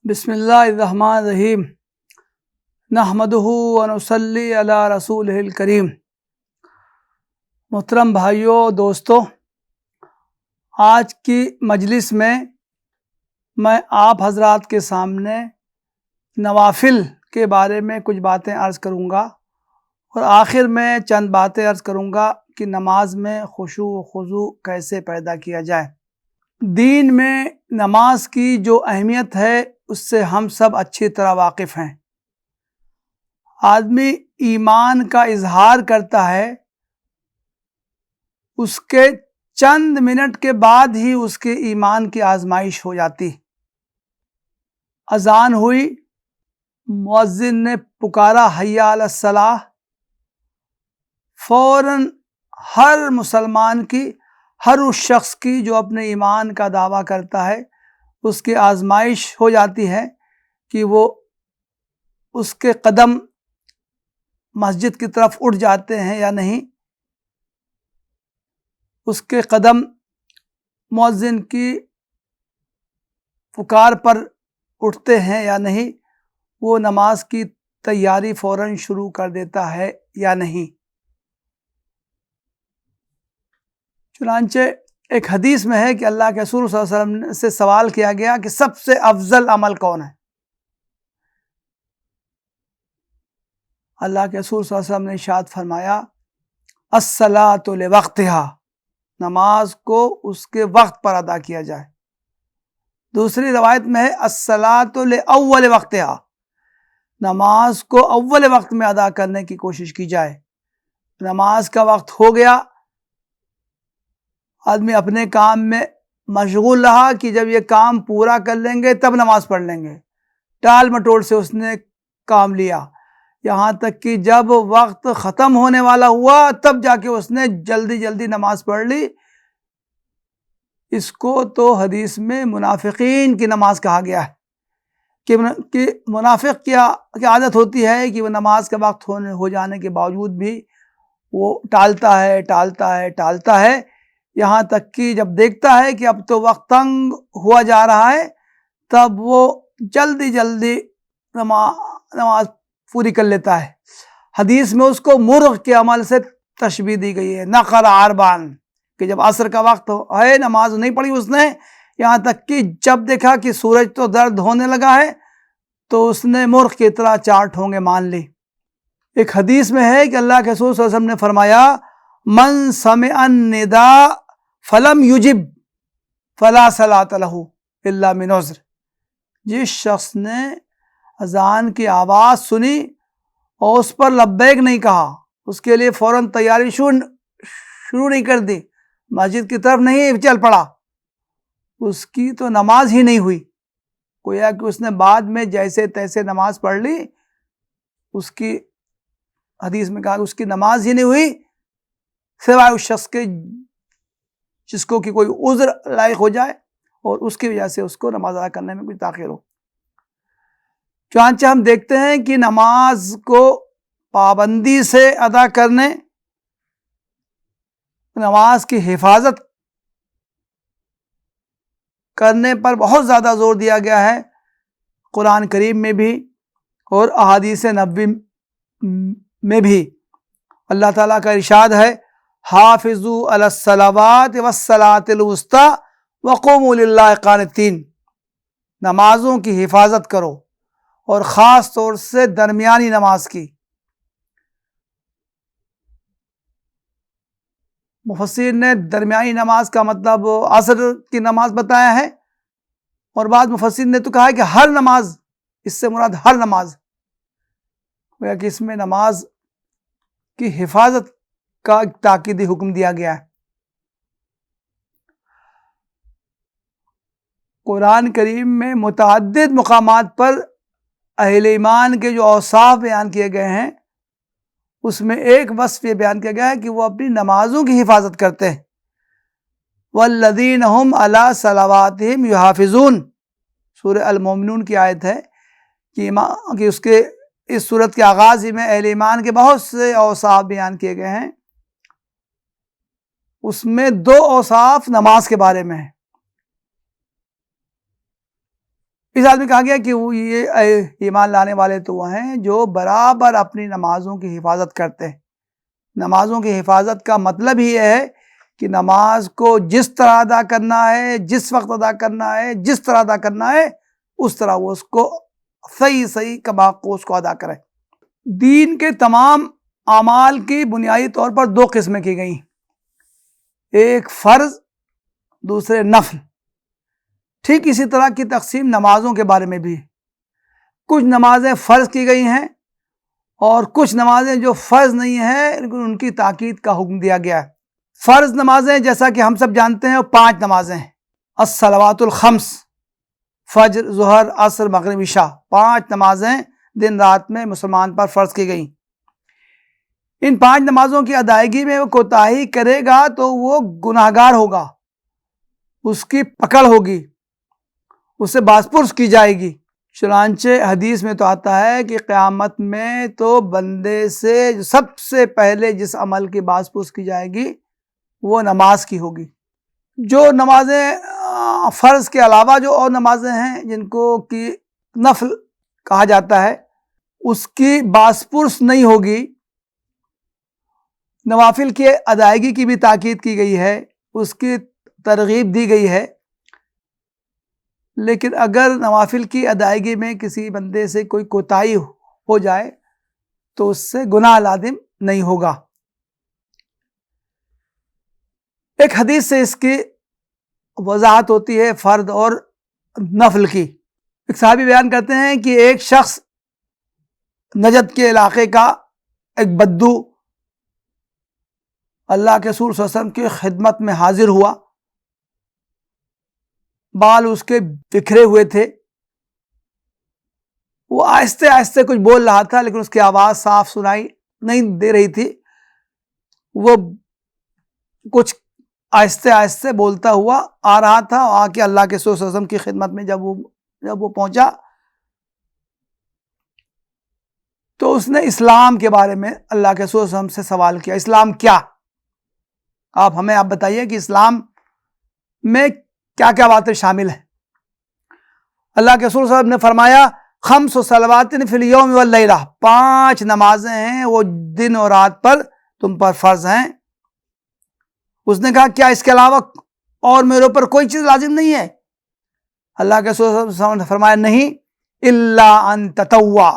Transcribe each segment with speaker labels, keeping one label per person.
Speaker 1: بسم اللہ الرحمن الرحیم نحمدہ ونصلی علی رسولہ الکریم۔ محترم بھائیوں دوستو، آج کی مجلس میں آپ حضرات کے سامنے نوافل کے بارے میں کچھ باتیں عرض کروں گا اور آخر میں چند باتیں عرض کروں گا کہ نماز میں خشوع و خضوع کیسے پیدا کیا جائے۔ دین میں نماز کی جو اہمیت ہے اس سے ہم سب اچھی طرح واقف ہیں۔ آدمی ایمان کا اظہار کرتا ہے، اس کے چند منٹ کے بعد ہی اس کے ایمان کی آزمائش ہو جاتی۔ اذان ہوئی، مؤذن نے پکارا حی علی الصلاۃ، فوراً ہر مسلمان کی، ہر اس شخص کی جو اپنے ایمان کا دعویٰ کرتا ہے اس کی آزمائش ہو جاتی ہے کہ وہ اس کے قدم مسجد کی طرف اٹھ جاتے ہیں یا نہیں، اس کے قدم مؤذن کی پکار پر اٹھتے ہیں یا نہیں، وہ نماز کی تیاری فوراً شروع کر دیتا ہے یا نہیں۔ چنانچہ ایک حدیث میں ہے کہ اللہ کے رسول صلی اللہ علیہ وسلم سے سوال کیا گیا کہ سب سے افضل عمل کون ہے؟ اللہ کے رسول صلی اللہ علیہ وسلم نے ارشاد فرمایا الصلاۃ لوقتہا، نماز کو اس کے وقت پر ادا کیا جائے۔ دوسری روایت میں ہے الصلاۃ لاول وقتہا، نماز کو اول وقت میں ادا کرنے کی کوشش کی جائے۔ نماز کا وقت ہو گیا، آدمی اپنے کام میں مشغول رہا کہ جب یہ کام پورا کر لیں گے تب نماز پڑھ لیں گے، ٹال مٹول سے اس نے کام لیا، یہاں تک کہ جب وقت ختم ہونے والا ہوا تب جا کے اس نے جلدی جلدی نماز پڑھ لی۔ اس کو تو حدیث میں منافقین کی نماز کہا گیا ہے کہ منافق کی عادت ہوتی ہے کہ وہ نماز کا وقت ہو جانے کے باوجود بھی وہ ٹالتا ہے یہاں تک کہ جب دیکھتا ہے کہ اب تو وقت تنگ ہوا جا رہا ہے تب وہ جلدی جلدی نماز پوری کر لیتا ہے۔ حدیث میں اس کو مرغ کے عمل سے تشبیہ دی گئی ہے، نقر عربان، کہ جب عصر کا وقت ہے نماز نہیں پڑھی اس نے، یہاں تک کہ جب دیکھا کہ سورج تو درد ہونے لگا ہے تو اس نے مرغ کی طرح 4 ٹھونگے مان لی۔ ایک حدیث میں ہے کہ اللہ کے رسول صلی اللہ علیہ وسلم نے فرمایا من سمع النداء فلم یجب فلا صلاۃ لہ الا من عذر، جس شخص نے اذان کی آواز سنی اور اس پر لبیک نہیں کہا، اس کے لیے فوراً تیاری شروع نہیں کر دی، مسجد کی طرف نہیں چل پڑا، اس کی تو نماز ہی نہیں ہوئی۔ گویا کہ اس نے بعد میں جیسے تیسے نماز پڑھ لی، اس کی حدیث میں کہا کہ اس کی نماز ہی نہیں ہوئی سوائے اس شخص کے جس کو کہ کوئی عذر لاحق ہو جائے اور اس کی وجہ سے اس کو نماز ادا کرنے میں کچھ تاخیر ہو۔ چنانچہ ہم دیکھتے ہیں کہ نماز کو پابندی سے ادا کرنے، نماز کی حفاظت کرنے پر بہت زیادہ زور دیا گیا ہے، قرآن کریم میں بھی اور احادیث نبوی میں بھی۔ اللہ تعالیٰ کا ارشاد ہے حافظوا علی الصلوات والصلاۃ الوسطی وقوموا للہ قانتین، نمازوں کی حفاظت کرو اور خاص طور سے درمیانی نماز کی۔ مفسرین نے درمیانی نماز کا مطلب عصر کی نماز بتایا ہے، اور بعض مفسرین نے تو کہا ہے کہ ہر نماز، اس سے مراد ہر نماز، گویا کہ اس میں نماز کی حفاظت کا تاکیدی حکم دیا گیا ہے۔ قرآن کریم میں متعدد مقامات پر اہل ایمان کے جو اوصاف بیان کیے گئے ہیں اس میں ایک وصف یہ بیان کیا گیا ہے کہ وہ اپنی نمازوں کی حفاظت کرتے ہیں۔ والذین هم علی صلواتہم یحافظون، سورہ المومنون کی آیت ہے کہ اس سورت کے آغاز ہی میں اہل ایمان کے بہت سے اوصاف بیان کیے گئے ہیں، اس میں 2 اوصاف نماز کے بارے میں ہیں۔ اس آدمی کہا گیا کہ وہ یہ ایمان لانے والے تو وہ ہیں جو برابر اپنی نمازوں کی حفاظت کرتے ہیں۔ نمازوں کی حفاظت کا مطلب ہی ہے کہ نماز کو جس طرح ادا کرنا ہے، جس وقت ادا کرنا ہے، جس طرح ادا کرنا ہے، اس طرح وہ اس کو صحیح کما کو اس کو ادا کرے۔ دین کے تمام اعمال کی بنیادی طور پر دو قسمیں کی گئیں، ایک فرض، دوسرے نفل۔ ٹھیک اسی طرح کی تقسیم نمازوں کے بارے میں بھی، کچھ نمازیں فرض کی گئی ہیں اور کچھ نمازیں جو فرض نہیں ہیں لیکن ان کی تاکید کا حکم دیا گیا ہے۔ فرض نمازیں جیسا کہ ہم سب جانتے ہیں وہ 5 نمازیں ہیں، الصلوات الخمس، فجر، ظہر، عصر، مغرب، عشاء، 5 نمازیں دن رات میں مسلمان پر فرض کی گئیں۔ ان 5 نمازوں کی ادائیگی میں وہ کوتاہی کرے گا تو وہ گناہگار ہوگا، اس کی پکڑ ہوگی، اسے بازپرس کی جائے گی۔ چنانچہ حدیث میں تو آتا ہے کہ قیامت میں تو بندے سے سب سے پہلے جس عمل کی بازپرس کی جائے گی وہ نماز کی ہوگی۔ جو نمازیں فرض کے علاوہ جو اور نمازیں ہیں جن کو کہ نفل کہا جاتا ہے، اس کی بازپرس نہیں ہوگی۔ نوافل کی ادائیگی کی بھی تاکید کی گئی ہے، اس کی ترغیب دی گئی ہے، لیکن اگر نوافل کی ادائیگی میں کسی بندے سے کوئی کوتاہی ہو جائے تو اس سے گناہ لازم نہیں ہوگا۔ ایک حدیث سے اس کی وضاحت ہوتی ہے فرض اور نفل کی۔ ایک صحابی بیان کرتے ہیں کہ ایک شخص نجد کے علاقے کا ایک بدو اللہ کے رسول صلی اللہ علیہ وسلم کی خدمت میں حاضر ہوا، بال اس کے بکھرے ہوئے تھے، وہ آہستہ آہستہ کچھ بول رہا تھا لیکن اس کی آواز صاف سنائی نہیں دے رہی تھی، وہ کچھ آہستہ آہستہ بولتا ہوا آ رہا تھا، آ کے اللہ کے رسول صلی اللہ علیہ وسلم کی خدمت میں جب وہ پہنچا تو اس نے اسلام کے بارے میں اللہ کے رسول صلی اللہ علیہ وسلم سے سوال کیا، اسلام کیا؟ آپ بتائیے کہ اسلام میں کیا کیا باتیں شامل ہیں؟ اللہ کے رسول صلی اللہ علیہ وسلم نے فرمایا 5 صلوات فی الیوم واللیلہ، 5 نمازیں ہیں وہ دن اور رات پر تم پر فرض ہیں۔ اس نے کہا کیا اس کے علاوہ اور میرے اوپر کوئی چیز لازم نہیں ہے؟ اللہ کے رسول صلی اللہ علیہ وسلم نے فرمایا نہیں، الا ان تطوع،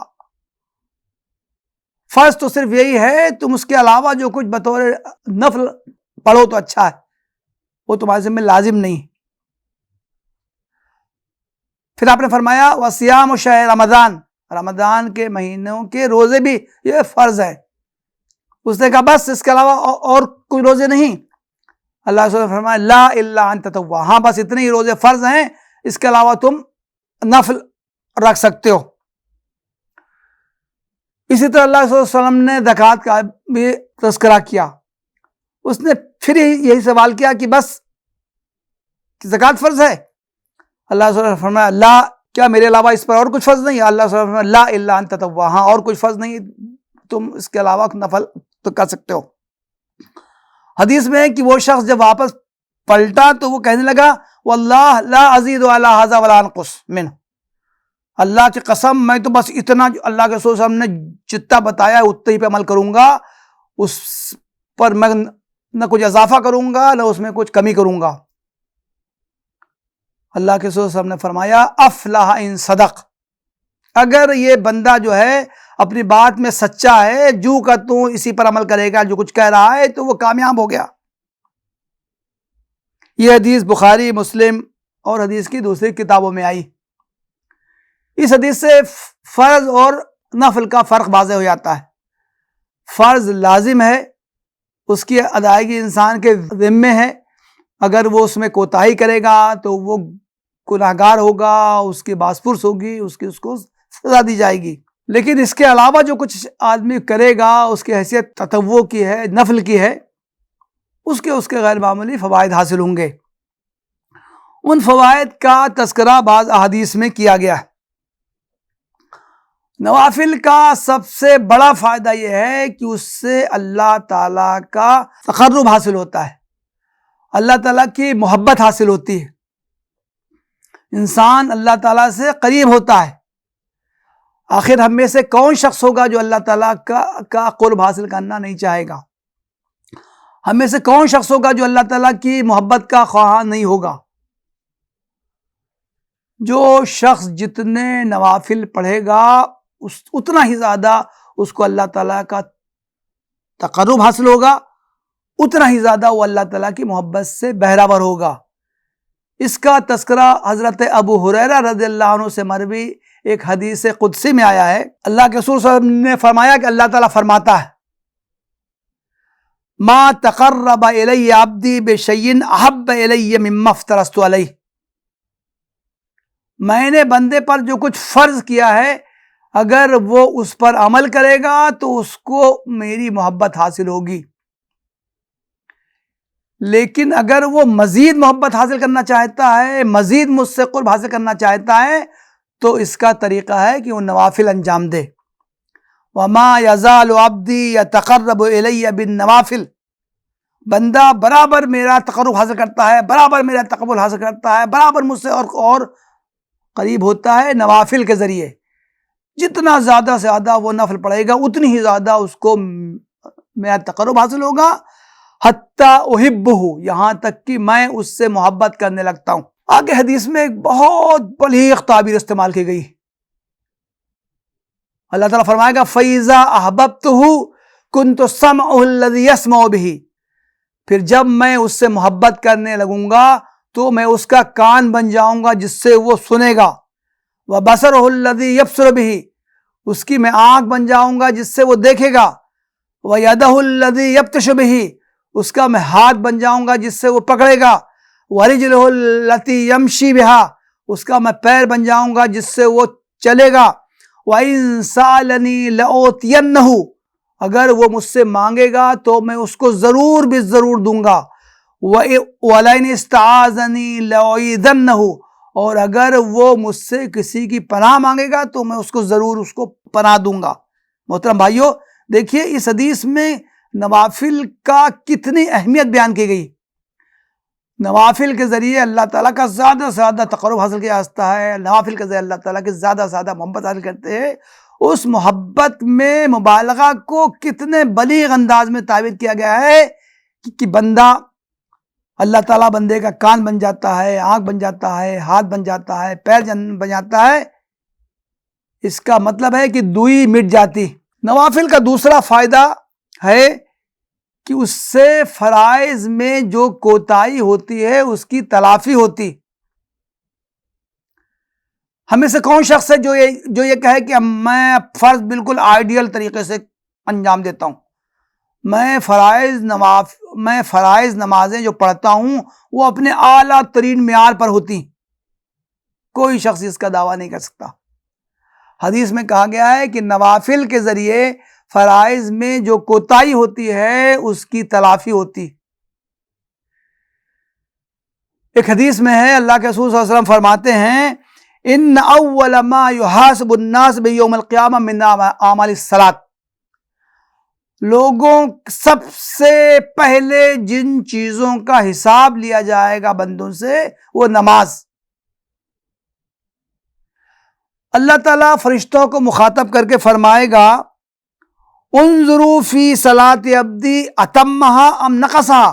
Speaker 1: فرض تو صرف یہی ہے، تم اس کے علاوہ جو کچھ بطور نفل پڑھو تو اچھا ہے، وہ تمہارے ذمہ لازم نہیں۔ پھر آپ نے فرمایا وصیام شہر رمضان، رمضان کے مہینوں کے روزے بھی یہ فرض ہے۔ اس نے کہا بس اس کے علاوہ اور کوئی روزے نہیں؟ اللہ کے رسول نے فرمایا لا الا ان تطوع، ہاں بس اتنے ہی روزے فرض ہیں، اس کے علاوہ تم نفل رکھ سکتے ہو۔ اسی طرح اللہ صلی اللہ علیہ وسلم نے زکوٰۃ کا بھی تذکرہ کیا، اس نے پھر یہی سوال کیا کہ بس زکوٰۃ فرض ہے؟ اللہ صلی اللہ علیہ وسلم نے فرمایا لا، کیا میرے علاوہ اس پر اور کچھ فرض نہیں؟ اللہ صلی اللہ علیہ وسلم لا الا ان تطوع، ہاں اور کچھ فرض نہیں، تم اس کے علاوہ نفل تو کر سکتے ہو۔ حدیث میں ہے کہ وہ شخص جب واپس پلٹا تو وہ کہنے لگا واللہ لا ازید علی ھذا ولا انقص منہ، اللہ کی قسم میں تو بس اتنا جو اللہ کے رسول صلی اللہ علیہ وسلم نے جتنا بتایا اتنے ہی پہ عمل کروں گا، اس پر میں نہ کچھ اضافہ کروں گا نہ اس میں کچھ کمی کروں گا۔ اللہ کے رسول صلی اللہ علیہ وسلم نے فرمایا افلح ان صدق، اگر یہ بندہ جو ہے اپنی بات میں سچا ہے، جو کا تو اسی پر عمل کرے گا جو کچھ کہہ رہا ہے تو وہ کامیاب ہو گیا۔ یہ حدیث بخاری، مسلم اور حدیث کی دوسری کتابوں میں آئی۔ اس حدیث سے فرض اور نفل کا فرق واضح ہو جاتا ہے۔ فرض لازم ہے، اس کی ادائیگی انسان کے ذمے ہے، اگر وہ اس میں کوتاہی کرے گا تو وہ گناہگار ہوگا، اس کی بازپرس ہوگی، اس کو سزا دی جائے گی۔ لیکن اس کے علاوہ جو کچھ آدمی کرے گا اس کی حیثیت تطوع کی ہے، نفل کی ہے، اس کے غیر معمولی فوائد حاصل ہوں گے۔ ان فوائد کا تذکرہ بعض احادیث میں کیا گیا ہے۔ نوافل کا سب سے بڑا فائدہ یہ ہے کہ اس سے اللہ تعالیٰ کا تقرب حاصل ہوتا ہے، اللہ تعالیٰ کی محبت حاصل ہوتی ہے۔ انسان اللہ تعالیٰ سے قریب ہوتا ہے۔ آخر ہم میں سے کون شخص ہوگا جو اللہ تعالیٰ کا قرب حاصل کرنا نہیں چاہے گا؟ ہم میں سے کون شخص ہوگا جو اللہ تعالیٰ کی محبت کا خواہاں نہیں ہوگا؟ جو شخص جتنے نوافل پڑھے گا اتنا ہی زیادہ اس کو اللہ تعالیٰ کا تقرب حاصل ہوگا، اتنا ہی زیادہ وہ اللہ تعالیٰ کی محبت سے بہرہور ہوگا۔ اس کا تذکرہ حضرت ابو ہریرہ رضی اللہ عنہ سے مروی ایک حدیث قدسی میں آیا ہے۔ اللہ کے رسول صلی اللہ علیہ وسلم نے فرمایا کہ اللہ تعالیٰ فرماتا ہے ما تقرب الی عبدی بشیء احب الی مما افترضت علیہ، میں نے بندے پر جو کچھ فرض کیا ہے اگر وہ اس پر عمل کرے گا تو اس کو میری محبت حاصل ہوگی، لیکن اگر وہ مزید محبت حاصل کرنا چاہتا ہے، مزید مجھ سے قرب حاصل کرنا چاہتا ہے تو اس کا طریقہ ہے کہ وہ نوافل انجام دے۔ وَمَا يَزَالُ عَبْدِي يَتَقَرَّبُ إِلَيَّ بِالنَّوَافِلِ، بندہ برابر میرا تقرب حاصل کرتا ہے، برابر میرا تقبل حاصل کرتا ہے، برابر مجھ سے اور قریب ہوتا ہے نوافل کے ذریعے۔ جتنا زیادہ سے زیادہ وہ نفل پڑھے گا اتنی ہی زیادہ اس کو میرا تقرب حاصل ہوگا، حتیٰ احبہ، یہاں تک کہ میں اس سے محبت کرنے لگتا ہوں۔ آگے حدیث میں ایک بہت بلیغ تعبیر استعمال کی گئی۔ اللہ تعالیٰ فرمائے گا فَإِذَا أَحْبَبْتُهُ كُنْتُ سَمْعُهُ الَّذِي يَسْمَعُ بِهِ، پھر جب میں اس سے محبت کرنے لگوں گا تو میں اس کا کان بن جاؤں گا جس سے وہ سنے گا، وَبَصَرُهُ الَّذِي يَبْصُرُ بِهِ، اس کی میں آنکھ بن جاؤں گا جس سے وہ دیکھے گا، وَيَدَهُ الَّذِي يَبْطِشُ بِهِ، اس کا میں ہاتھ بن جاؤں گا جس سے وہ پکڑے گا، وَرِجْلُهُ الَّتِي يَمْشِي بِهَا، اس کا میں پیر بن جاؤں گا جس سے وہ چلے گا، وَإِن سَأَلَنِي لَأُعْطِيَنَّهُ، اگر وہ مجھ سے مانگے گا تو میں اس کو ضرور بھی ضرور دوں گا، وَلَئِنِ اسْتَعَاذَنِي لَأُعِيذَنَّهُ، اور اگر وہ مجھ سے کسی کی پناہ مانگے گا تو میں اس کو ضرور اس کو پناہ دوں گا۔ محترم بھائیو، دیکھیے اس حدیث میں نوافل کا کتنی اہمیت بیان کی گئی۔ نوافل کے ذریعے اللہ تعالیٰ کا زیادہ سے زیادہ تقرب حاصل کیا جاتا ہے، نوافل کے ذریعے اللہ تعالیٰ کے زیادہ سے زیادہ محبت حاصل کرتے ہیں۔ اس محبت میں مبالغہ کو کتنے بلیغ انداز میں تعبیر کیا گیا ہے کہ بندہ، اللہ تعالیٰ بندے کا کان بن جاتا ہے، آنکھ بن جاتا ہے، ہاتھ بن جاتا ہے، پیر بن جاتا ہے۔ اس کا مطلب ہے کہ دوئی مٹ جاتی۔ نوافل کا دوسرا فائدہ ہے کہ اس سے فرائض میں جو کوتاہی ہوتی ہے اس کی تلافی ہوتی۔ ہمیں سے کون شخص ہے جو یہ کہے کہ میں فرض بالکل آئیڈیل طریقے سے انجام دیتا ہوں، میں فرائض نمازیں جو پڑھتا ہوں وہ اپنے اعلیٰ ترین معیار پر ہوتی؟ کوئی شخص اس کا دعویٰ نہیں کر سکتا۔ حدیث میں کہا گیا ہے کہ نوافل کے ذریعے فرائض میں جو کوتاہی ہوتی ہے اس کی تلافی ہوتی۔ ایک حدیث میں ہے، اللہ کے رسول صلی اللہ علیہ وسلم فرماتے ہیں ان اول ما يحاسب الناس بیوم القیامہ من اعمال الصلاۃ، لوگوں سب سے پہلے جن چیزوں کا حساب لیا جائے گا بندوں سے وہ نماز۔ اللہ تعالیٰ فرشتوں کو مخاطب کر کے فرمائے گا انظروا فی صلاۃ عبدی اتمہا ام نقصہا،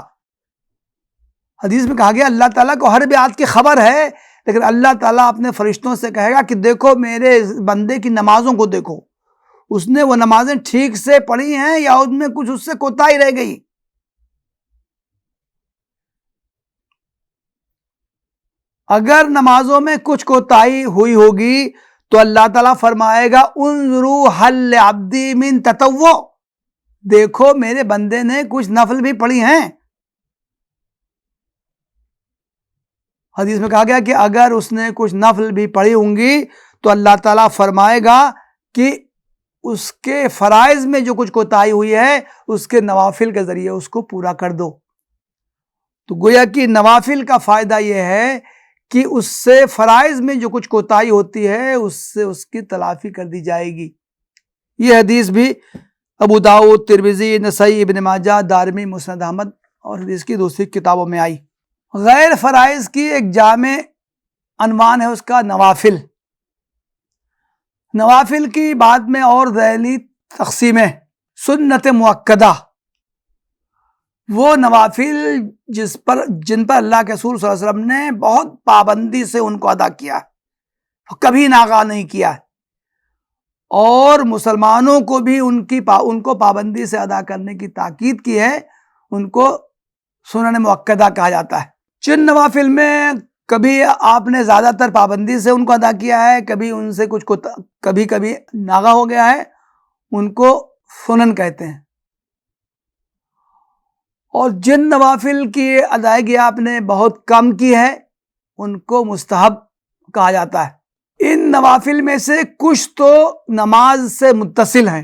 Speaker 1: حدیث میں کہا گیا اللہ تعالیٰ کو ہر بات کی خبر ہے، لیکن اللہ تعالیٰ اپنے فرشتوں سے کہے گا کہ دیکھو میرے بندے کی نمازوں کو دیکھو، اس نے وہ نمازیں ٹھیک سے پڑھی ہیں یا ان میں کچھ اس سے کوتاہی رہ گئی۔ اگر نمازوں میں کچھ کوتاہی ہوئی ہوگی تو اللہ تعالیٰ فرمائے گا انظروا هل لعبدی من تطوع، دیکھو میرے بندے نے کچھ نفل بھی پڑھی ہیں۔ حدیث میں کہا گیا کہ اگر اس نے کچھ نفل بھی پڑھی ہوں گی تو اللہ تعالیٰ فرمائے گا کہ اس کے فرائض میں جو کچھ کوتاہی ہوئی ہے اس کے نوافل کے ذریعے اس کو پورا کر دو۔ تو گویا کہ نوافل کا فائدہ یہ ہے کہ اس سے فرائض میں جو کچھ کوتاہی ہوتی ہے اس سے اس کی تلافی کر دی جائے گی۔ یہ حدیث بھی ابو داؤد، ترمذی، نسائی، ابن ماجہ، دارمی، مسند احمد اور حدیث کی دوسری کتابوں میں آئی۔ غیر فرائض کی ایک جامع عنوان ہے اس کا نوافل. نوافل کی بعد میں اور ذیلی تقسیمیں. سنت مؤکدہ، وہ نوافل جن پر اللہ کے رسول صلی اللہ علیہ وسلم نے بہت پابندی سے ان کو ادا کیا، کبھی ناغہ نہیں کیا، اور مسلمانوں کو بھی ان کو پابندی سے ادا کرنے کی تاکید کی ہے. ان کو سنن مؤکدہ کہا جاتا ہے. جن نوافل میں کبھی آپ نے زیادہ تر پابندی سے ان کو ادا کیا ہے، کبھی ان سے کبھی ناغہ ہو گیا ہے، ان کو سنن کہتے ہیں. اور جن نوافل کی ادائیگی آپ نے بہت کم کی ہے ان کو مستحب کہا جاتا ہے. ان نوافل میں سے کچھ تو نماز سے متصل ہیں،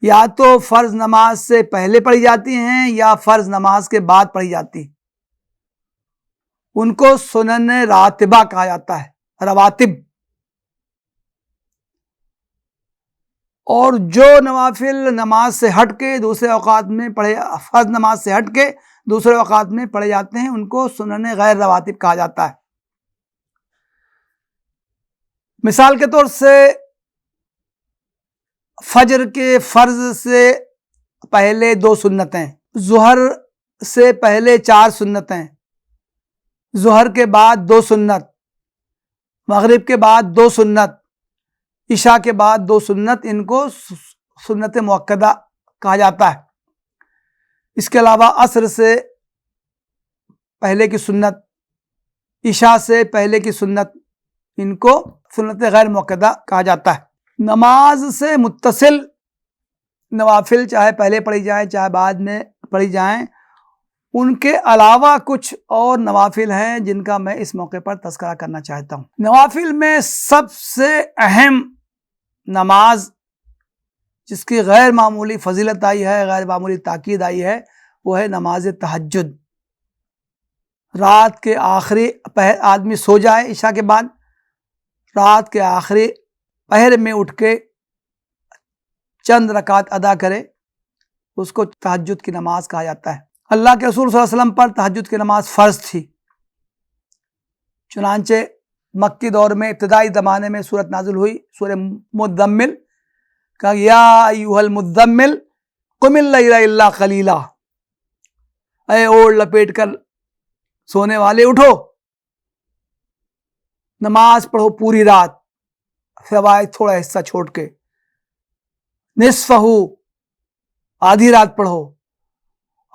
Speaker 1: یا تو فرض نماز سے پہلے پڑھی جاتی ہیں یا فرض نماز کے بعد پڑھی جاتی ہیں. ان کو سنن راتبہ کہا جاتا ہے، رواتب. اور جو نوافل نماز سے ہٹ کے دوسرے اوقات میں فرض نماز سے ہٹ کے دوسرے اوقات میں پڑھے جاتے ہیں ان کو سنن غیر رواتب کہا جاتا ہے. مثال کے طور سے فجر کے فرض سے پہلے 2 سنتیں، ظہر سے پہلے 4 سنتیں، ظہر کے بعد 2 سنت، مغرب کے بعد 2 سنت، عشاء کے بعد 2 سنت، ان کو سنت مؤکدہ کہا جاتا ہے. اس کے علاوہ عصر سے پہلے کی سنت، عشاء سے پہلے کی سنت، ان کو سنت غیر مؤکدہ کہا جاتا ہے. نماز سے متصل نوافل چاہے پہلے پڑھی جائیں چاہے بعد میں پڑھی جائیں، ان کے علاوہ کچھ اور نوافل ہیں جن کا میں اس موقع پر تذکرہ کرنا چاہتا ہوں. نوافل میں سب سے اہم نماز جس کی غیر معمولی فضیلت آئی ہے، غیر معمولی تاکید آئی ہے، وہ ہے نماز تہجد. رات کے آخری پہر آدمی سو جائے عشاء کے بعد، رات کے آخری پہر میں اٹھ کے چند رکعت ادا کرے، اس کو تہجد کی نماز کہا جاتا ہے. اللہ کے رسول صلی اللہ علیہ وسلم پر تہجد کی نماز فرض تھی، چنانچہ مکی دور میں ابتدائی زمانے میں سورت نازل ہوئی، سورہ مدمل، کہا یا ایھا المدمل قم اللیل الا قلیلا، اے اوڑھ لپیٹ کر سونے والے اٹھو، نماز پڑھو پوری رات سوائے تھوڑا حصہ چھوڑ کے، نصفہ، آدھی رات پڑھو،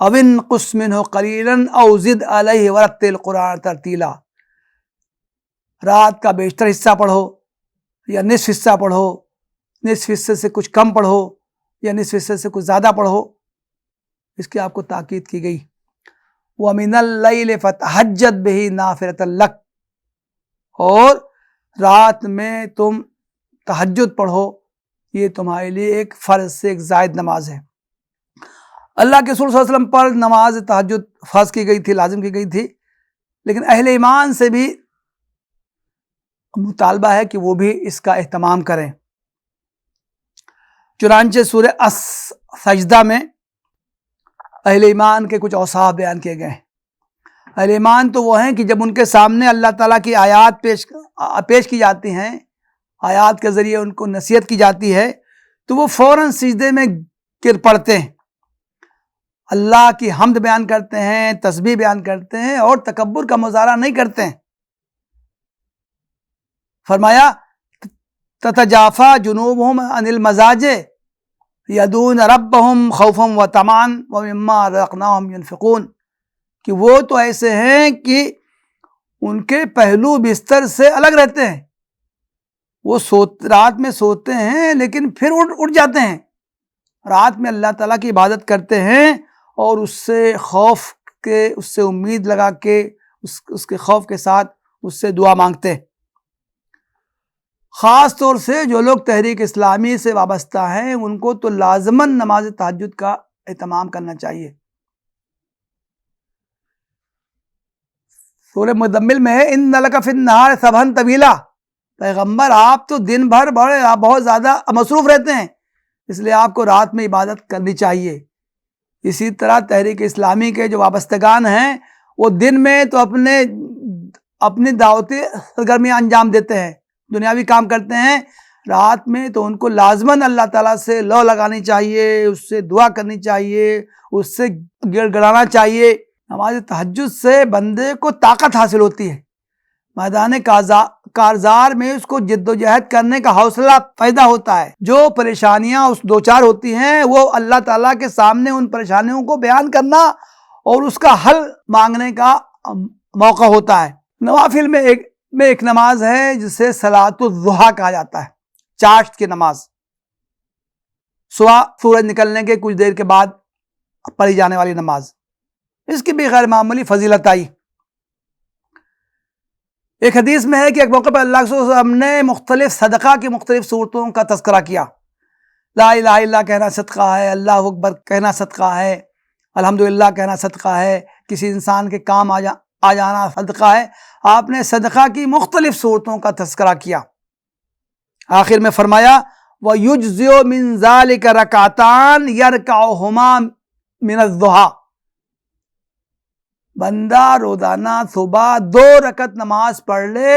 Speaker 1: او انقص منہ قلیلا او زد علیہ ورتل قرآن ترتیلا، رات کا بیشتر حصہ پڑھو یا نصف حصہ پڑھو، نصف حصے سے کچھ کم پڑھو یا نصف حصے سے کچھ زیادہ پڑھو، اس کی آپ کو تاکید کی گئی. وَمِنَ اللَّيْلِ فَتَہجد بِہ نافلۃ لک، اور رات میں تم تہجد پڑھو، یہ تمہارے لیے ایک فرض سے ایک زائد نماز ہے. اللہ کے رسول صلی اللہ علیہ وسلم پر نماز تہجد فرض کی گئی تھی، لازم کی گئی تھی، لیکن اہل ایمان سے بھی مطالبہ ہے کہ وہ بھی اس کا اہتمام کریں. چنانچہ سورہ سجدہ میں اہل ایمان کے کچھ اوصاف بیان کیے گئے ہیں. اہل ایمان تو وہ ہیں کہ جب ان کے سامنے اللہ تعالیٰ کی آیات پیش کی جاتی ہیں، آیات کے ذریعے ان کو نصیحت کی جاتی ہے، تو وہ فوراً سجدے میں گر پڑتے ہیں، اللہ کی حمد بیان کرتے ہیں، تسبیح بیان کرتے ہیں، اور تکبر کا مظاہرہ نہیں کرتے ہیں. فرمایا تتجافی جنوبہم عن المضاجع یدعون ربہم خوفا وطمعا ومما رزقناہم ینفقون، کہ وہ تو ایسے ہیں کہ ان کے پہلو بستر سے الگ رہتے ہیں، وہ رات میں سوتے ہیں لیکن پھر اٹھ جاتے ہیں، رات میں اللہ تعالیٰ کی عبادت کرتے ہیں اور اس سے خوف کے، اس سے امید لگا کے، اس کے خوف کے ساتھ اس سے دعا مانگتے ہیں. خاص طور سے جو لوگ تحریک اسلامی سے وابستہ ہیں ان کو تو لازماً نماز تہجد کا اہتمام کرنا چاہیے. سورہ مدمل میں ہے ان لک فی النہار سبحا طویلا، پیغمبر آپ تو دن بھر بہت زیادہ مصروف رہتے ہیں، اس لیے آپ کو رات میں عبادت کرنی چاہیے. اسی طرح تحریک اسلامی کے جو وابستگان ہیں وہ دن میں تو اپنی دعوتی سرگرمیاں انجام دیتے ہیں، دنیاوی کام کرتے ہیں رات میں، تو ان کو لازماً اللہ تعالیٰ سے لو لگانی چاہیے، اس سے دعا کرنی چاہیے، اس سے گڑ گڑانا چاہیے۔ نماز تہجد سے بندے کو طاقت حاصل ہوتی ہے، میدان کارزار میں اس کو جد و جہد کرنے کا حوصلہ پیدا ہوتا ہے۔ جو پریشانیاں اس دوچار ہوتی ہیں وہ اللہ تعالیٰ کے سامنے ان پریشانیوں کو بیان کرنا اور اس کا حل مانگنے کا موقع ہوتا ہے۔ نوافل میں ایک نماز ہے جسے صلاۃ الضحیٰ کہا جاتا ہے، چاشت کی نماز، صبح سورج نکلنے کے کچھ دیر کے بعد پڑھی جانے والی نماز، اس کی بھی غیر معمولی فضیلت آئی۔ ایک حدیث میں ہے کہ ایک موقع پر اللہ صلی اللہ علیہ وسلم نے مختلف صدقہ کی مختلف صورتوں کا تذکرہ کیا۔ لا الہ الا اللہ کہنا صدقہ ہے، اللہ اکبر کہنا صدقہ ہے، الحمدللہ کہنا صدقہ ہے، کسی انسان کے کام آ جانا صدقہ ہے۔ آپ نے صدقہ کی مختلف صورتوں کا تذکرہ کیا، آخر میں فرمایا وَيُجْزِئُ مِن ذَلِكَ رَكَعَتَانِ يَرْكَعُهُمَا مِنَ الضُّحَىٰ، بندہ روزانہ صبح 2 رکعت نماز پڑھ لے،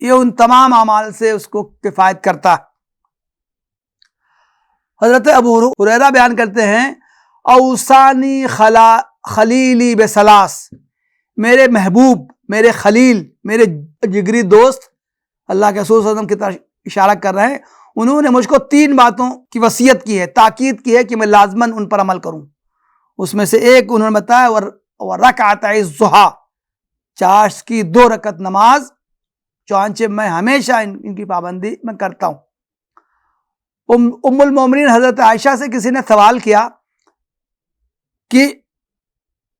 Speaker 1: یہ ان تمام اعمال سے اس کو کفایت کرتا ہے۔ حضرت ابو ہریرہ بیان کرتے ہیں اوصانی خلیلی بثلاث، میرے محبوب، میرے خلیل، میرے جگری دوست اللہ کے رسول صلی اللہ علیہ وسلم کی طرف اشارہ کر رہے ہیں، انہوں نے مجھ کو 3 باتوں کی وصیت کی ہے، تاکید کی ہے کہ میں لازماً ان پر عمل کروں۔ اس میں سے ایک انہوں نے بتایا وَرَكَعَتَيِ الضُّحَىٰ، چاشت کی 2 رکعت نماز، چنانچہ میں ہمیشہ ان کی پابندی میں کرتا ہوں۔ ام المومنین حضرت عائشہ سے کسی نے سوال کیا کہ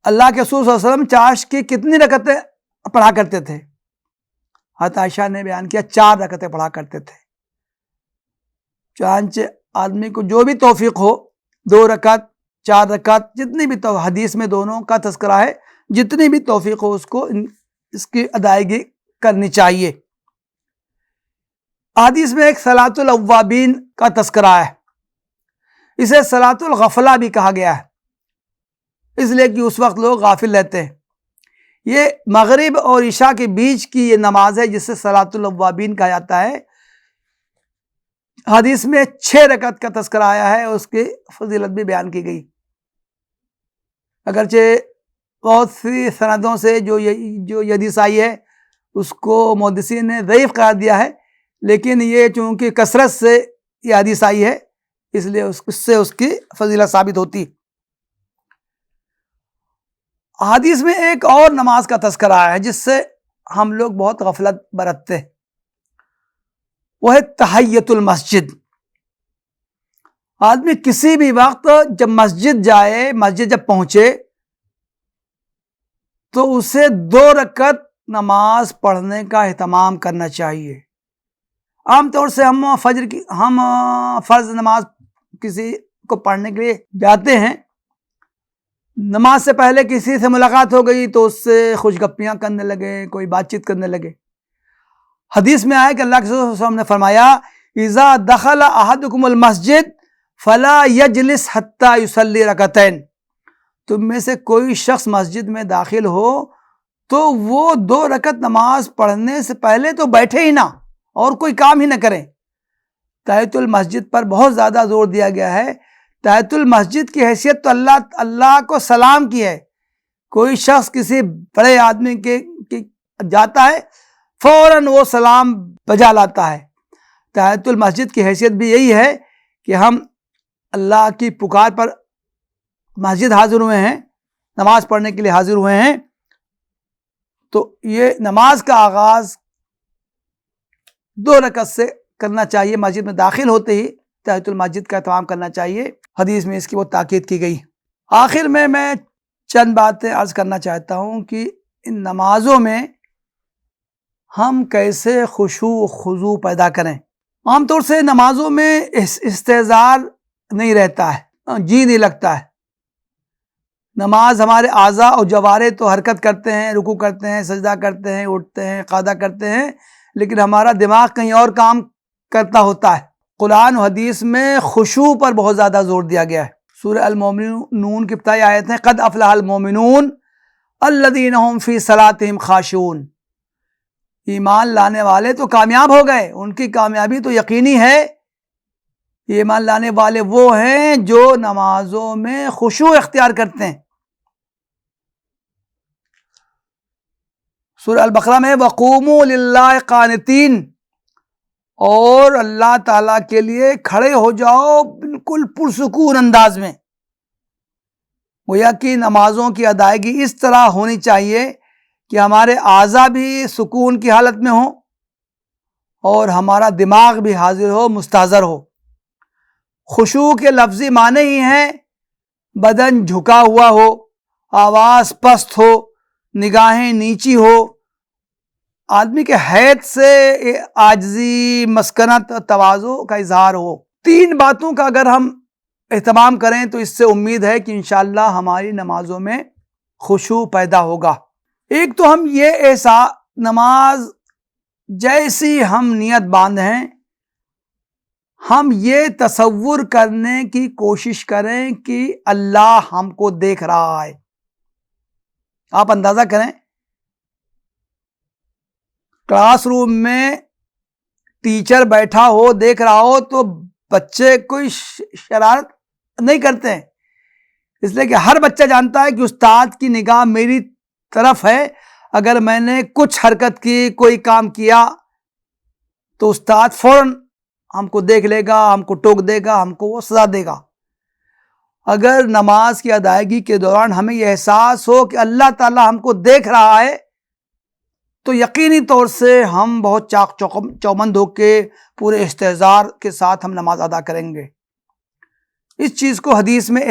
Speaker 1: اللہ کے رسول صلی اللہ علیہ وسلم چاشت کی کتنی رکعتیں پڑھا کرتے تھے؟ حضرت عائشہ نے بیان کیا 4 رکعتیں پڑھا کرتے تھے۔ چنانچہ آدمی کو جو بھی توفیق ہو، 2 رکعت 4 رکعت جتنی بھی حدیث میں دونوں کا تذکرہ ہے، جتنی بھی توفیق ہو اس کو اس کی ادائیگی کرنی چاہیے۔ حدیث میں ایک صلاۃ الاوابین کا تذکرہ ہے، اسے صلاۃ الغفلہ بھی کہا گیا ہے، اس لیے کہ اس وقت لوگ غافل رہتے ہیں۔ یہ مغرب اور عشاء کے بیچ کی یہ نماز ہے جسے صلاۃ الاوابین کہا جاتا ہے۔ حدیث میں 6 رکعت کا تذکرہ آیا ہے، اس کی فضیلت بھی بیان کی گئی، اگرچہ بہت سی سندوں سے جو حدیث آئی ہے اس کو محدثین نے ضعیف قرار دیا ہے، لیکن یہ چونکہ کثرت سے یہ حدیث آئی ہے اس لیے اس سے اس کی فضیلت ثابت ہوتی۔ حدیث میں ایک اور نماز کا تذکرہ ہے جس سے ہم لوگ بہت غفلت برتتے ہیں، وہ ہے تحیۃ المسجد۔ آدمی کسی بھی وقت جب مسجد جائے، مسجد جب پہنچے تو اسے 2 رکعت نماز پڑھنے کا اہتمام کرنا چاہیے۔ عام طور سے ہم فرض نماز کسی کو پڑھنے کے لیے جاتے ہیں، نماز سے پہلے کسی سے ملاقات ہو گئی تو اس سے خوش گپیاں کرنے لگے، کوئی بات چیت کرنے لگے۔ حدیث میں آیا کہ اللہ کے رسول صلی اللہ علیہ وسلم نے فرمایا اذا دخل احدکم المسجد فلا یجلس حتی یصلی رکعتین، تم میں سے کوئی شخص مسجد میں داخل ہو تو وہ 2 رکعت نماز پڑھنے سے پہلے تو بیٹھے ہی نہ اور کوئی کام ہی نہ کریں۔ تحیۃ المسجد پر بہت زیادہ زور دیا گیا ہے۔ تحیۃ المسجد کی حیثیت تو اللہ کو سلام کی ہے۔ کوئی شخص کسی بڑے آدمی کے جاتا ہے فوراً وہ سلام بجا لاتا ہے۔ تحیۃ المسجد کی حیثیت بھی یہی ہے کہ ہم اللہ کی پکار پر مسجد حاضر ہوئے ہیں، نماز پڑھنے کے لیے حاضر ہوئے ہیں، تو یہ نماز کا آغاز 2 رکعت سے کرنا چاہیے۔ مسجد میں داخل ہوتے ہی تحیۃ المسجد کا اہتمام کرنا چاہیے، حدیث میں اس کی وہ تاکید کی گئی۔ آخر میں چند باتیں عرض کرنا چاہتا ہوں کہ ان نمازوں میں ہم کیسے خشوع و خضوع پیدا کریں۔ عام طور سے نمازوں میں استحضار نہیں رہتا ہے، جی نہیں لگتا ہے۔ نماز ہمارے اعضاء اور جوارح تو حرکت کرتے ہیں، رکوع کرتے ہیں، سجدہ کرتے ہیں، اٹھتے ہیں، قعدہ کرتے ہیں، لیکن ہمارا دماغ کہیں اور کام کرتا ہوتا ہے۔ قرآن و حدیث میں خشوع پر بہت زیادہ زور دیا گیا ہے۔ سورہ المومنون کی ابتدائی آیت ہے قد افلح المومنون الذین هم فی صلاتہم خاشعون، ایمان لانے والے تو کامیاب ہو گئے، ان کی کامیابی تو یقینی ہے۔ ایمان لانے والے وہ ہیں جو نمازوں میں خشوع اختیار کرتے ہیں۔ سورہ البقرہ میں وقوموا للہ قانتین، اور اللہ تعالیٰ کے لیے کھڑے ہو جاؤ بالکل پرسکون انداز میں۔ گویا کہ نمازوں کی ادائیگی اس طرح ہونی چاہیے کہ ہمارے اعضاء بھی سکون کی حالت میں ہوں اور ہمارا دماغ بھی حاضر ہو، مستحضر ہو۔ خشوع کے لفظی معنی ہی ہیں بدن جھکا ہوا ہو، آواز پست ہو، نگاہیں نیچی ہو، آدمی کے حیث سے عاجزی، مسکنت، تواضع کا اظہار ہو۔ تین باتوں کا اگر ہم اہتمام کریں تو اس سے امید ہے کہ انشاءاللہ ہماری نمازوں میں خشوع پیدا ہوگا۔ ایک تو ہم یہ نماز جیسی ہم نیت باندھیں، ہم یہ تصور کرنے کی کوشش کریں کہ اللہ ہم کو دیکھ رہا ہے۔ آپ اندازہ کریں، کلاس روم میں ٹیچر بیٹھا ہو، دیکھ رہا ہو، تو بچے کوئی شرارت نہیں کرتے ہیں، اس لیے کہ ہر بچہ جانتا ہے کہ استاد کی نگاہ میری طرف ہے۔ اگر میں نے کچھ حرکت کی، کوئی کام کیا، تو استاد فوراً ہم کو دیکھ لے گا، ہم کو ٹوک دے گا، ہم کو وہ سزا دے گا۔ اگر نماز کی ادائیگی کے دوران ہمیں یہ احساس ہو کہ اللہ تعالیٰ ہم کو دیکھ رہا ہے، تو یقینی طور سے ہم بہت چاق چوبند ہو کے پورے استحضار کے ساتھ ہم نماز ادا کریں گے۔ اس چیز کو حدیث میں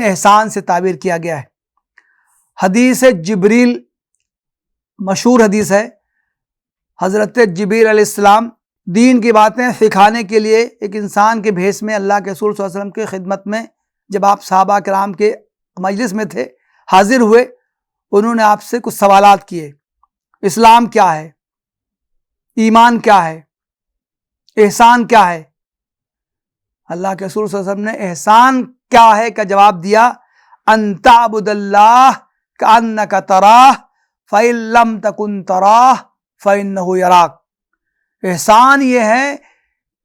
Speaker 1: احسان سے تعبیر کیا گیا ہے۔ حدیث جبریل، مشہور حدیث ہے، حضرت جبریل علیہ السلام دین کی باتیں سکھانے کے لیے ایک انسان کے بھیس میں اللہ کے رسول صلی اللہ علیہ وسلم کی خدمت میں، جب آپ صحابہ کرام کے مجلس میں تھے، حاضر ہوئے، انہوں نے آپ سے کچھ سوالات کیے۔ اسلام کیا ہے؟ ایمان کیا ہے؟ احسان کیا ہے؟ اللہ کے رسول صلی اللہ علیہ وسلم نے احسان کیا ہے کا جواب دیا، ان تعبد اللہ کأنک تراہ فإن لم تکن تراہ فإنہ یراک۔ احسان یہ ہے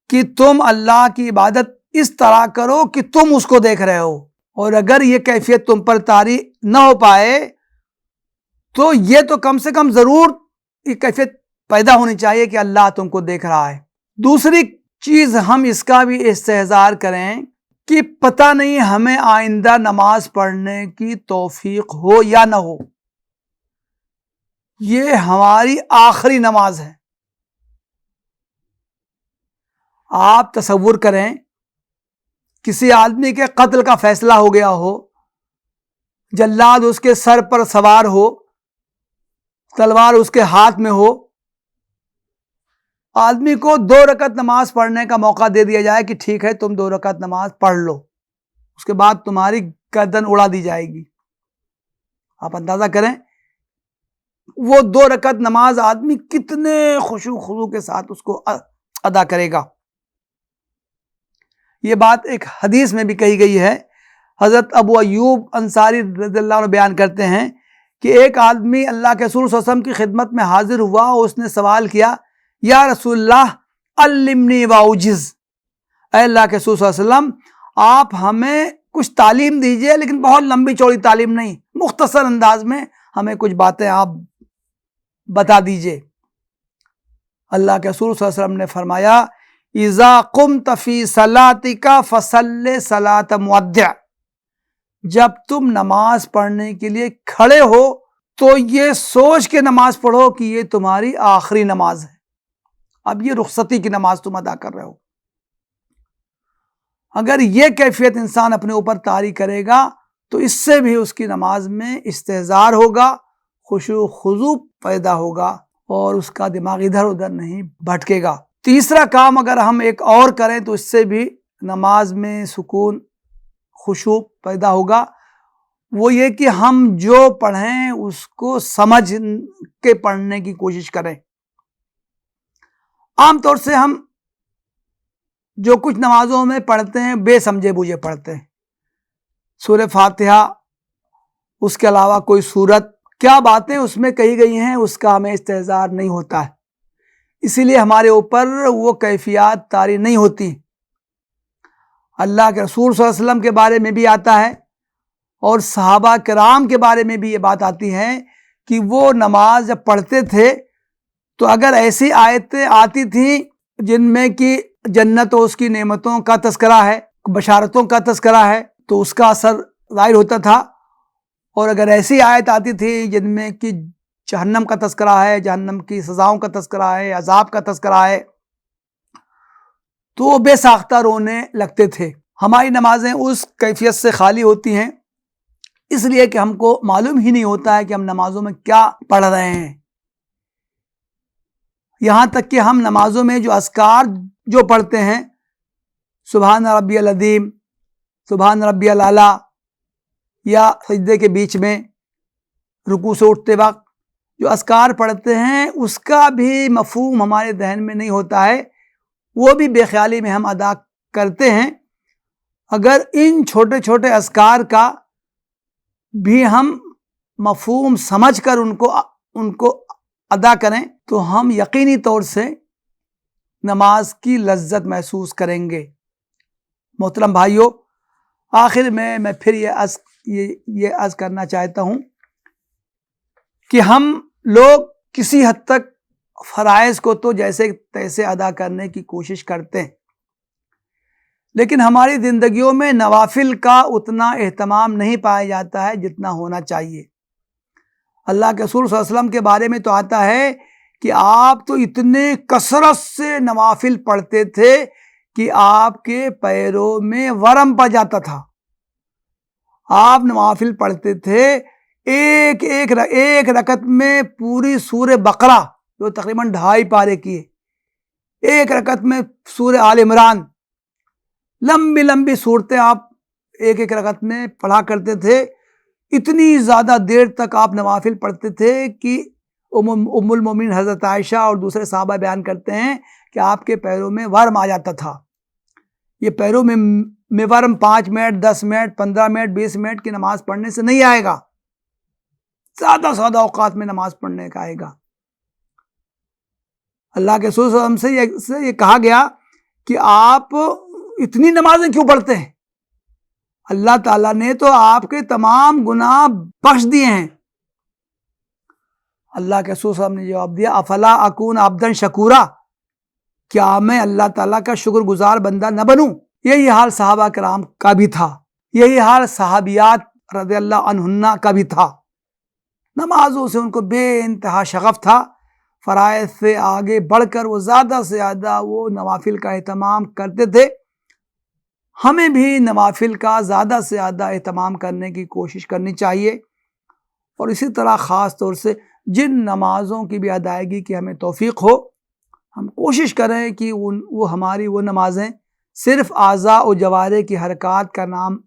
Speaker 1: کہ تم اللہ کی عبادت اس طرح کرو کہ تم اس کو دیکھ رہے ہو، اور اگر یہ کیفیت تم پر طاری نہ ہو پائے تو یہ تو کم سے کم ضرور یہ کیفیت پیدا ہونی چاہیے کہ اللہ تم کو دیکھ رہا ہے۔ دوسری چیز ہم اس کا بھی استحضار کریں کہ پتہ نہیں ہمیں آئندہ نماز پڑھنے کی توفیق ہو یا نہ ہو، یہ ہماری آخری نماز ہے۔ آپ تصور کریں کسی آدمی کے قتل کا فیصلہ ہو گیا ہو، جلاد اس کے سر پر سوار ہو، تلوار اس کے ہاتھ میں ہو، آدمی کو 2 رکعت نماز پڑھنے کا موقع دے دیا جائے کہ ٹھیک ہے تم 2 رکعت نماز پڑھ لو، اس کے بعد تمہاری گردن اڑا دی جائے گی۔ آپ اندازہ کریں وہ 2 رکعت نماز آدمی کتنے خشوع خضوع کے ساتھ اس کو ادا کرے گا۔ یہ بات ایک حدیث میں بھی کہی گئی ہے۔ حضرت ابو ایوب انصاری رضی اللہ عنہ بیان کرتے ہیں کہ ایک آدمی اللہ کے رسول صلی اللہ علیہ وسلم کی خدمت میں حاضر ہوا اور اس نے سوال کیا، یا رسول اللہ علمنی واعجز، اے اللہ کے رسول صلی اللہ علیہ وسلم آپ ہمیں کچھ تعلیم دیجئے، لیکن بہت لمبی چوڑی تعلیم نہیں، مختصر انداز میں ہمیں کچھ باتیں آپ بتا دیجئے۔ اللہ کے رسول صلی اللہ علیہ وسلم نے فرمایا، اذا قمت فی صلاتک فصل صلاۃ مودع، جب تم نماز پڑھنے کے لیے کھڑے ہو تو یہ سوچ کے نماز پڑھو کہ یہ تمہاری آخری نماز ہے، اب یہ رخصتی کی نماز تم ادا کر رہے ہو۔ اگر یہ کیفیت انسان اپنے اوپر طاری کرے گا تو اس سے بھی اس کی نماز میں استحضار ہوگا، خشوع خضوع پیدا ہوگا اور اس کا دماغ ادھر ادھر نہیں بھٹکے گا۔ تیسرا کام اگر ہم ایک اور کریں تو اس سے بھی نماز میں سکون، خشوع پیدا ہوگا، وہ یہ کہ ہم جو پڑھیں اس کو سمجھ کے پڑھنے کی کوشش کریں۔ عام طور سے ہم جو کچھ نمازوں میں پڑھتے ہیں بے سمجھے بوجھے پڑھتے ہیں۔ سورہ فاتحہ اس کے علاوہ کوئی صورت، کیا باتیں اس میں کہی گئی ہیں اس کا ہمیں استحضار نہیں ہوتا ہے، اسی لیے ہمارے اوپر وہ کیفیات طاری نہیں ہوتی۔ اللہ کے رسول صلی اللہ علیہ وسلم کے بارے میں بھی آتا ہے اور صحابہ کرام کے بارے میں بھی یہ بات آتی ہے کہ وہ نماز جب پڑھتے تھے تو اگر ایسی آیتیں آتی تھیں جن میں کہ جنت و اس کی نعمتوں کا تذکرہ ہے، بشارتوں کا تذکرہ ہے، تو اس کا اثر ظاہر ہوتا تھا، اور اگر ایسی آیت آتی تھی جن میں کہ جہنم کا تذکرہ ہے، جہنم کی سزاؤں کا تذکرہ ہے، عذاب کا تذکرہ ہے، تو وہ بے ساختہ رونے لگتے تھے۔ ہماری نمازیں اس کیفیت سے خالی ہوتی ہیں اس لیے کہ ہم کو معلوم ہی نہیں ہوتا ہے کہ ہم نمازوں میں کیا پڑھ رہے ہیں۔ یہاں تک کہ ہم نمازوں میں جو اذکار جو پڑھتے ہیں، سبحان ربی العظیم، سبحان ربی الاعلیٰ، یا سجدے کے بیچ میں رکوع سے اٹھتے وقت جو اذکار پڑھتے ہیں، اس کا بھی مفہوم ہمارے ذہن میں نہیں ہوتا ہے، وہ بھی بے خیالی میں ہم ادا کرتے ہیں۔ اگر ان چھوٹے چھوٹے اذکار کا بھی ہم مفہوم سمجھ کر ان کو ادا کریں تو ہم یقینی طور سے نماز کی لذت محسوس کریں گے۔ محترم بھائیوں، آخر میں پھر یہ عرض کرنا چاہتا ہوں کہ ہم لوگ کسی حد تک فرائض کو تو جیسے تیسے ادا کرنے کی کوشش کرتے ہیں، لیکن ہماری زندگیوں میں نوافل کا اتنا اہتمام نہیں پایا جاتا ہے جتنا ہونا چاہیے۔ اللہ کے رسول صلی اللہ علیہ وسلم کے بارے میں تو آتا ہے کہ آپ تو اتنے کثرت سے نوافل پڑھتے تھے کہ آپ کے پیروں میں ورم پڑ جاتا تھا۔ آپ نوافل پڑھتے تھے، ایک رکعت میں پوری سورہ بقرہ جو تقریباً 2.5 پارے کی ہے، ایک رکعت میں سورہ آل عمران، لمبی لمبی صورتیں آپ ایک رکعت میں پڑھا کرتے تھے۔ اتنی زیادہ دیر تک آپ نوافل پڑھتے تھے کہ ام المومنین حضرت عائشہ اور دوسرے صحابہ بیان کرتے ہیں کہ آپ کے پیروں میں ورم آ جاتا تھا۔ یہ پیروں میں ورم 5 منٹ 10 منٹ 15 منٹ 20 منٹ کی نماز پڑھنے سے نہیں آئے گا، زیادہ اوقات میں نماز پڑھنے کا آئے گا۔ اللہ کے رسول صلی اللہ علیہ وسلم سے یہ کہا گیا کہ آپ اتنی نمازیں کیوں پڑھتے ہیں؟ اللہ تعالیٰ نے تو آپ کے تمام گناہ بخش دیے ہیں۔ اللہ کے رسول صلی اللہ علیہ وسلم نے جواب دیا، افلا اکون عبدا شکورا، کیا میں اللہ تعالیٰ کا شکر گزار بندہ نہ بنوں؟ یہی حال صحابہ کرام کا بھی تھا، یہی حال صحابیات رضی اللہ عنہن کا بھی تھا۔ نمازوں سے ان کو بے انتہا شغف تھا، فرائض سے آگے بڑھ کر وہ زیادہ سے زیادہ وہ نوافل کا اہتمام کرتے تھے۔ ہمیں بھی نوافل کا زیادہ سے زیادہ اہتمام کرنے کی کوشش کرنی چاہیے، اور اسی طرح خاص طور سے جن نمازوں کی بھی ادائیگی کی ہمیں توفیق ہو، ہم کوشش کریں کہ ہماری وہ نمازیں صرف اعضاء و جوارح کی حرکات کا نام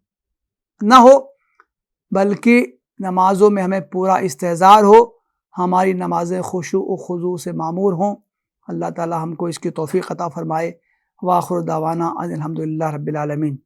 Speaker 1: نہ ہو، بلکہ نمازوں میں ہمیں پورا استحضار ہو، ہماری نمازیں خشوع و خضوع سے معمور ہوں۔ اللہ تعالی ہم کو اس کی توفیق عطا فرمائے۔ وآخر دعوانا ان الحمدللہ رب العالمین۔